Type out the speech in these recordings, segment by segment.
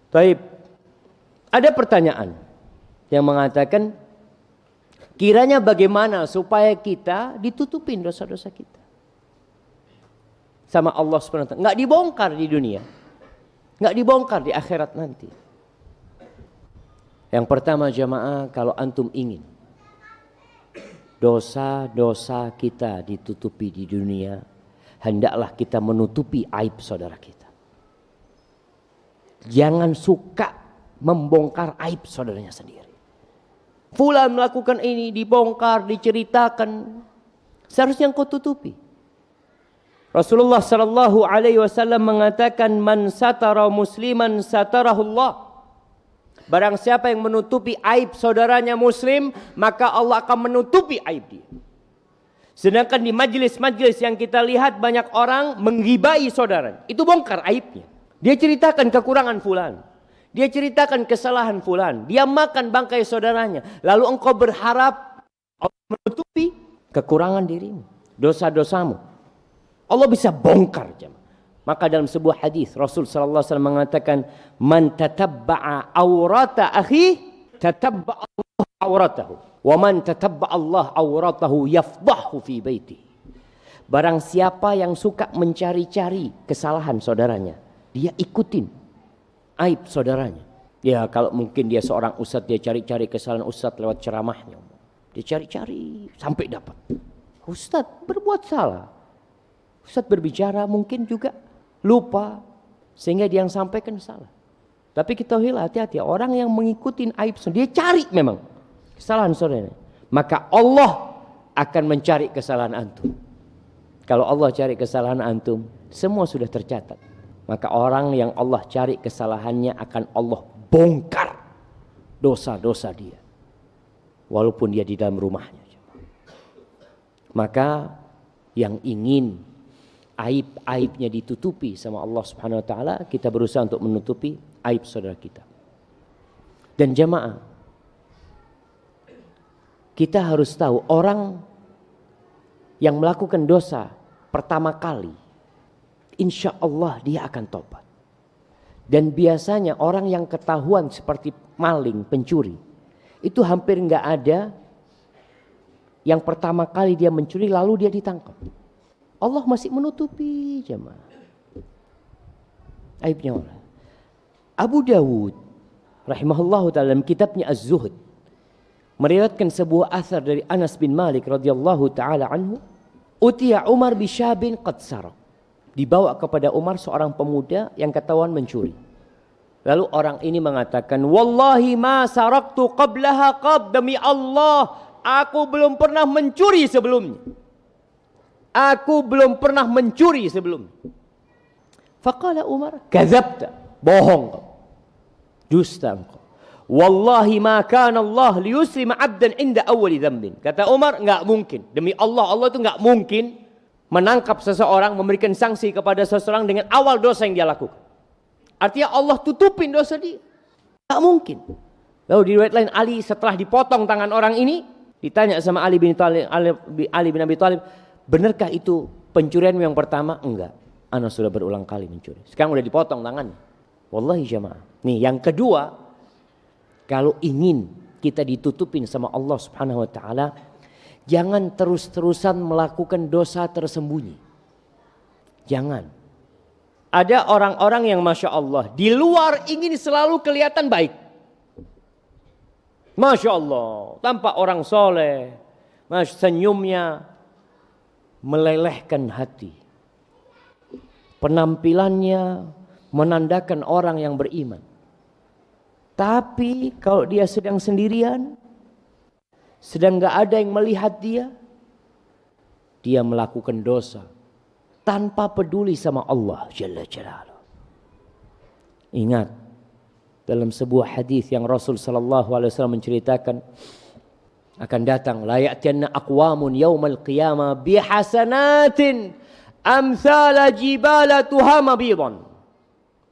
Baik. Ada pertanyaan yang mengatakan, kiranya bagaimana supaya kita ditutupin dosa-dosa kita sama Allah SWT. Nggak dibongkar di dunia, nggak dibongkar di akhirat nanti. Yang pertama jamaah, kalau antum ingin dosa-dosa kita ditutupi di dunia, hendaklah kita menutupi aib saudara kita. Jangan suka membongkar aib saudaranya sendiri. Fulan melakukan ini, dibongkar, diceritakan. Seharusnya engkau tutupi. Rasulullah sallallahu alaihi wasallam mengatakan, man satara musliman satarahullah. Barang siapa yang menutupi aib saudaranya muslim, maka Allah akan menutupi aib dia. Sedangkan di majlis-majlis yang kita lihat, banyak orang menggibai saudara. Itu bongkar aibnya. Dia ceritakan kekurangan fulan. Dia ceritakan kesalahan fulan. Dia makan bangkai saudaranya. Lalu engkau berharap Allah menutupi kekurangan dirimu, dosa-dosamu. Allah bisa bongkar. Maka dalam sebuah hadis Rasul sallallahu alaihi wasallam mengatakan, man tatabba'a aurata akhi tatabba'a Allah auratahu, wa man tatabba'a Allah auratahu yafdahu fi baitihi. Barang siapa yang suka mencari-cari kesalahan saudaranya, dia ikutin aib saudaranya. Ya kalau mungkin dia seorang ustadz, dia cari-cari kesalahan ustadz lewat ceramahnya. Dia cari-cari sampai dapat. Ustadz berbuat salah. Ustadz berbicara mungkin juga lupa, sehingga dia yang sampaikan salah. Tapi kita hati-hati, orang yang mengikuti aib, dia cari memang kesalahan saudaranya. Maka Allah akan mencari kesalahan antum. Kalau Allah cari kesalahan antum, semua sudah tercatat. Maka orang yang Allah cari kesalahannya akan Allah bongkar dosa-dosa dia. Walaupun dia di dalam rumahnya. Maka yang ingin aib-aibnya ditutupi sama Allah Subhanahu wa taala, kita berusaha untuk menutupi aib saudara kita. Dan jamaah, kita harus tahu orang yang melakukan dosa pertama kali, insya Allah dia akan tobat. Dan biasanya orang yang ketahuan seperti maling, pencuri, itu hampir nggak ada yang pertama kali dia mencuri lalu dia ditangkap. Allah masih menutupi jemaah aibnya orang. Abu Dawud rahimahullah dalam kitabnya Az-Zuhd meriwayatkan sebuah athar dari Anas bin Malik radhiyallahu taala anhu, utiya Umar bisyabin qad saraq. Dibawa kepada Umar seorang pemuda yang ketahuan mencuri. Lalu orang ini mengatakan, wallahi ma saraktu qablaha qad, demi Allah aku belum pernah mencuri sebelumnya. Aku belum pernah mencuri sebelumnya. Faqala Umar, kadzabta, bohong kau, dusta engkau. Wallahi ma kana Allah liyuslima 'abdan 'inda awwali dzambin. Kata Umar, enggak mungkin. Demi Allah, Allah itu enggak mungkin menangkap seseorang, memberikan sanksi kepada seseorang dengan awal dosa yang dia lakukan. Artinya Allah tutupin dosa dia. Tak mungkin. Lalu di riwayat lain, Ali setelah dipotong tangan orang ini, ditanya sama Ali bin Abi Thalib, benarkah itu pencurianmu yang pertama? Enggak. Ana sudah berulang kali mencuri. Sekarang udah dipotong tangannya. Wallahi jamaah. Nih yang kedua, kalau ingin kita ditutupin sama Allah Subhanahu wa taala, jangan terus-terusan melakukan dosa tersembunyi. Jangan. Ada orang-orang yang Masya Allah, di luar ingin selalu kelihatan baik. Masya Allah, tampak orang soleh, senyumnya melelehkan hati. Penampilannya menandakan orang yang beriman. Tapi kalau dia sedang sendirian, sedang gak ada yang melihat dia melakukan dosa tanpa peduli sama Allah Jalla Jalaluh. Ingat, dalam sebuah hadis yang Rasul sallallahu alaihi wasallam menceritakan, akan datang la ya'tiyanna aqwamun yaumal qiyamah bihasanatin amsala jibala tuhama bidan.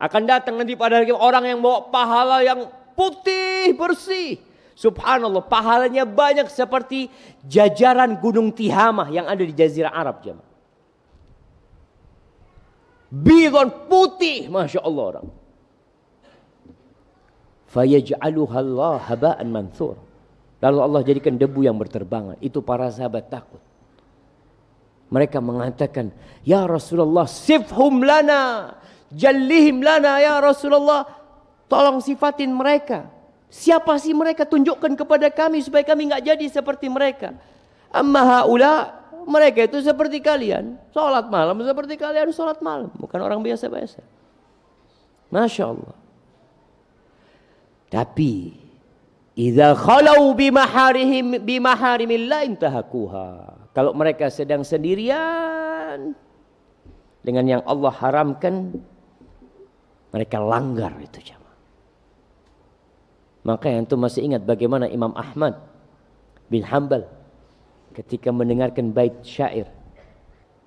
Akan datang nanti pada hari orang yang bawa pahala yang putih bersih. Subhanallah, pahalanya banyak seperti jajaran gunung Tihamah yang ada di Jazirah Arab jemaah. Bidan putih, Masya Allah orang. fayaj'aluha Allah haba'an manthur. Lalu Allah jadikan debu yang berterbangan. Itu para sahabat takut. Mereka mengatakan, ya Rasulullah, sifhum lana, jallihim lana ya Rasulullah. Tolong sifatin mereka. Siapa sih mereka? Tunjukkan kepada kami supaya kami enggak jadi seperti mereka. Amma haula, mereka itu seperti kalian. Salat malam seperti kalian salat malam. Bukan orang biasa-biasa. Masya Allah. Tapi idza khalau bimaharimillah intahakuha. Kalau mereka sedang sendirian dengan yang Allah haramkan, mereka langgar itu jamaah. Maka yang itu masih ingat bagaimana Imam Ahmad bin Hanbal ketika mendengarkan bait syair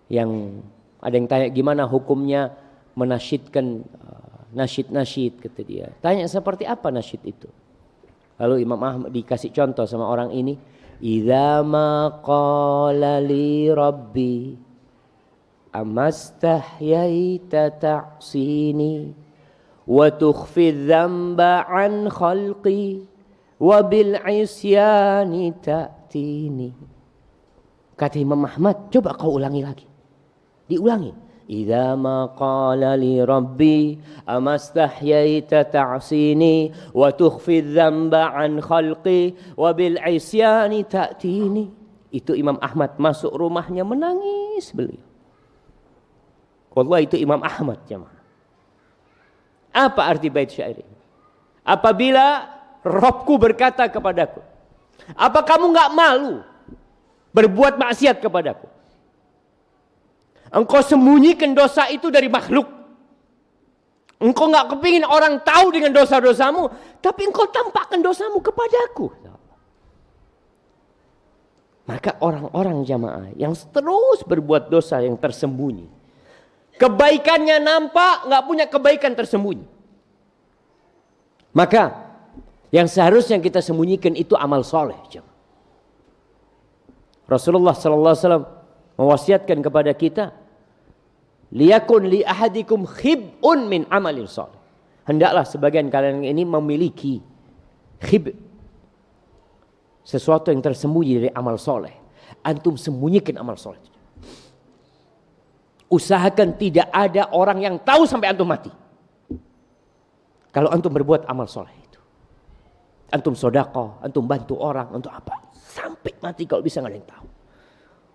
yang ada yang tanya gimana hukumnya menasyidkan nasyid-nasyid, kata dia. Tanya seperti apa nasyid itu. Lalu Imam Ahmad dikasih contoh sama orang ini. Idza ma qala li rabbi amastahyaita ta'sini wa tukhfi dzamba an khalqi wa bil isyani ta'tini. Kata Imam Ahmad, coba kau ulangi lagi. Diulangi. Idza ma qala li rabbi amastahyaita ta'sini wa tukhfi dzamba an khalqi wa bil isyani ta'tini. Itu Imam Ahmad masuk rumahnya menangis beliau. Wallahi itu Imam Ahmad jemaah. Apa arti bait syair ini? Apabila Rabbku berkata kepadaku, apa kamu enggak malu berbuat maksiat kepadaku? Engkau sembunyikan dosa itu dari makhluk. Engkau enggak kepingin orang tahu dengan dosa-dosamu, tapi engkau tampakkan dosamu kepadaku. Maka orang-orang jamaah yang terus berbuat dosa yang tersembunyi, kebaikannya nampak, enggak punya kebaikan tersembunyi. Maka yang seharusnya kita sembunyikan itu amal soleh. Rasulullah sallallahu alaihi wasallam mewasiatkan kepada kita, liyakun li ahadikum khib'un min amalin soleh. Hendaklah sebagian kalian ini memiliki khib, sesuatu yang tersembunyi dari amal soleh. Antum sembunyikan amal soleh. Usahakan tidak ada orang yang tahu sampai antum mati. Kalau antum berbuat amal soleh itu, antum sedekah, antum bantu orang, untuk apa? Sampai mati kalau bisa nggak ada yang tahu.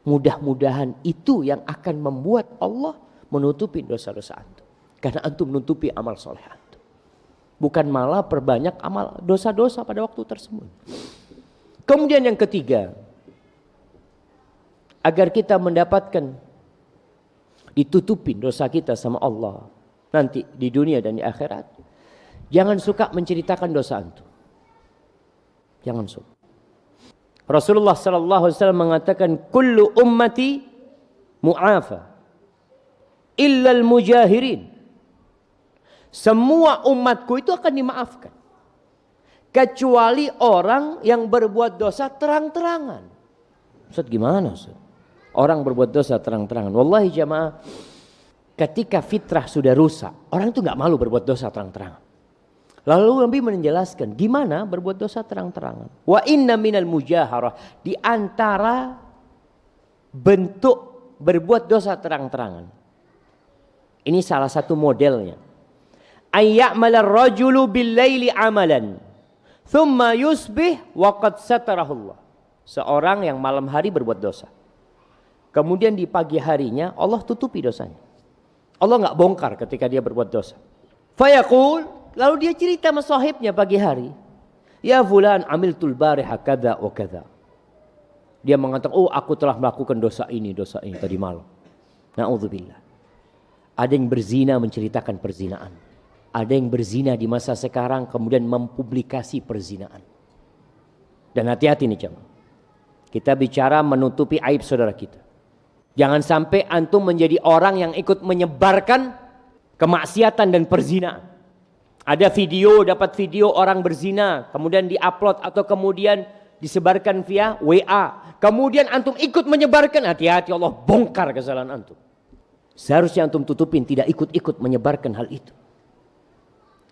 Mudah-mudahan itu yang akan membuat Allah menutupi dosa-dosa antum. Karena antum menutupi amal soleh antum. Bukan malah perbanyak amal dosa-dosa pada waktu tersebut. Kemudian yang ketiga, agar kita mendapatkan ditutupin dosa kita sama Allah nanti di dunia dan di akhirat, jangan suka menceritakan dosa antum. Jangan suka. Rasulullah sallallahu alaihi wasallam mengatakan, kullu ummati mu'afa illal mujahirin. Semua umatku itu akan dimaafkan kecuali orang yang berbuat dosa terang-terangan. Ustaz gimana Ustaz? Orang berbuat dosa terang-terangan. Wallahi jamaah, ketika fitrah sudah rusak, orang itu enggak malu berbuat dosa terang-terangan. Lalu Nabi menjelaskan gimana berbuat dosa terang-terangan. Wa inna minal mujaharah, di antara bentuk berbuat dosa terang-terangan. Ini salah satu modelnya. Ayya'mala ar-rajulu bil-laili amalan, thumma yusbih wa qad satarahullah. Seorang yang malam hari berbuat dosa. Kemudian di pagi harinya Allah tutupi dosanya. Allah enggak bongkar ketika dia berbuat dosa. Fayaqul, lalu dia cerita sama sahibnya pagi hari. Ya fulan amiltul bariha kadza wa kadza. Dia mengatakan, oh aku telah melakukan dosa ini tadi malam. Na'udzubillah. Ada yang berzina menceritakan perzinaan. Ada yang berzina di masa sekarang kemudian mempublikasi perzinaan. Dan hati-hati nih jemaah. Kita bicara menutupi aib saudara kita. Jangan sampai antum menjadi orang yang ikut menyebarkan kemaksiatan dan perzinaan. Ada video, dapat video orang berzina, kemudian diupload atau kemudian disebarkan via WA. Kemudian antum ikut menyebarkan, hati-hati Allah bongkar kesalahan antum. Seharusnya antum tutupin, tidak ikut-ikut menyebarkan hal itu.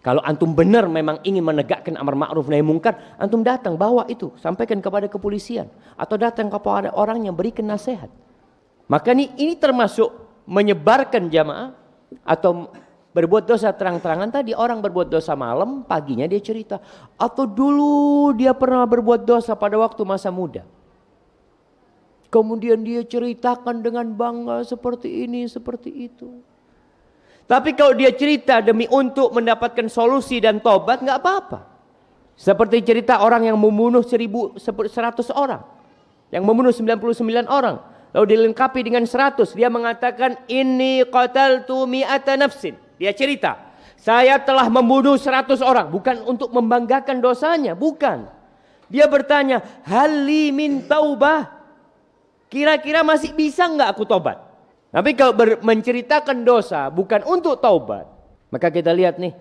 Kalau antum benar memang ingin menegakkan amar ma'ruf nahi munkar, antum datang bawa itu, sampaikan kepada kepolisian atau datang kepada orang yang berikan nasihat. Maka ini termasuk menyebarkan jamaah atau berbuat dosa terang-terangan. Tadi orang berbuat dosa malam, paginya dia cerita. Atau dulu dia pernah berbuat dosa pada waktu masa muda. Kemudian dia ceritakan dengan bangga seperti ini, seperti itu. Tapi kalau dia cerita demi untuk mendapatkan solusi dan tobat, nggak apa-apa. Seperti cerita orang yang membunuh 100 orang. Yang membunuh 99 orang. Lalu dilengkapi dengan 100. Dia mengatakan, inni qataltu mi'ata nafsin. Dia cerita, saya telah membunuh 100 orang. Bukan untuk membanggakan dosanya, bukan. Dia bertanya, hali min taubah. Kira-kira masih bisa nggak aku tobat? Tapi kalau menceritakan dosa bukan untuk taubat, maka kita lihat nih,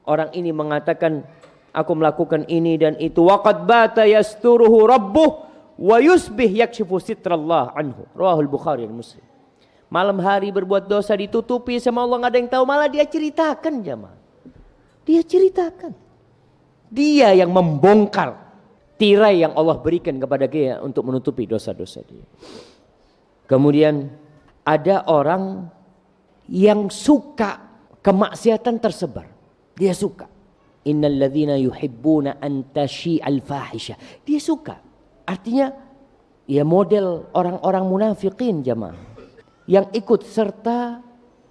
orang ini mengatakan aku melakukan ini dan itu. Waqad bata yasturuhu rabbuh wa yusbih yakshifu sitrallah anhu. Rawahul Bukhari dan Muslim. Malam hari berbuat dosa ditutupi sama Allah, nggak ada yang tahu, malah dia ceritakan jamaah. Dia ceritakan. Dia yang membongkar tirai yang Allah berikan kepada dia untuk menutupi dosa-dosa dia. Kemudian ada orang yang suka kemaksiatan tersebar. Dia suka. Innal ladzina yuhibbuna an tashi'al fahisha. Dia suka. Artinya ya model orang-orang munafikin jamaah. Yang ikut serta,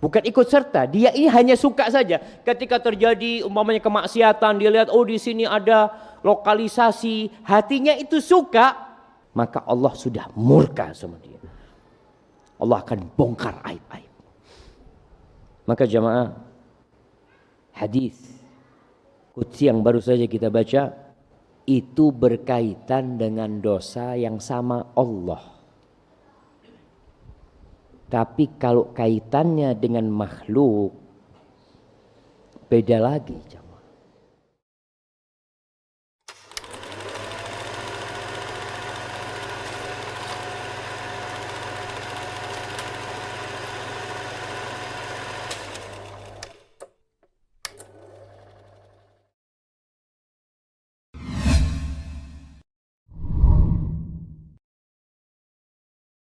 bukan ikut serta, dia ini hanya suka saja. Ketika terjadi umpamanya kemaksiatan, dia lihat oh di sini ada lokalisasi, hatinya itu suka, maka Allah sudah murka sama dia. Allah akan bongkar aib-aib. Maka jamaah, hadis qudsi yang baru saja kita baca itu berkaitan dengan dosa yang sama Allah. Tapi kalau kaitannya dengan makhluk beda lagi.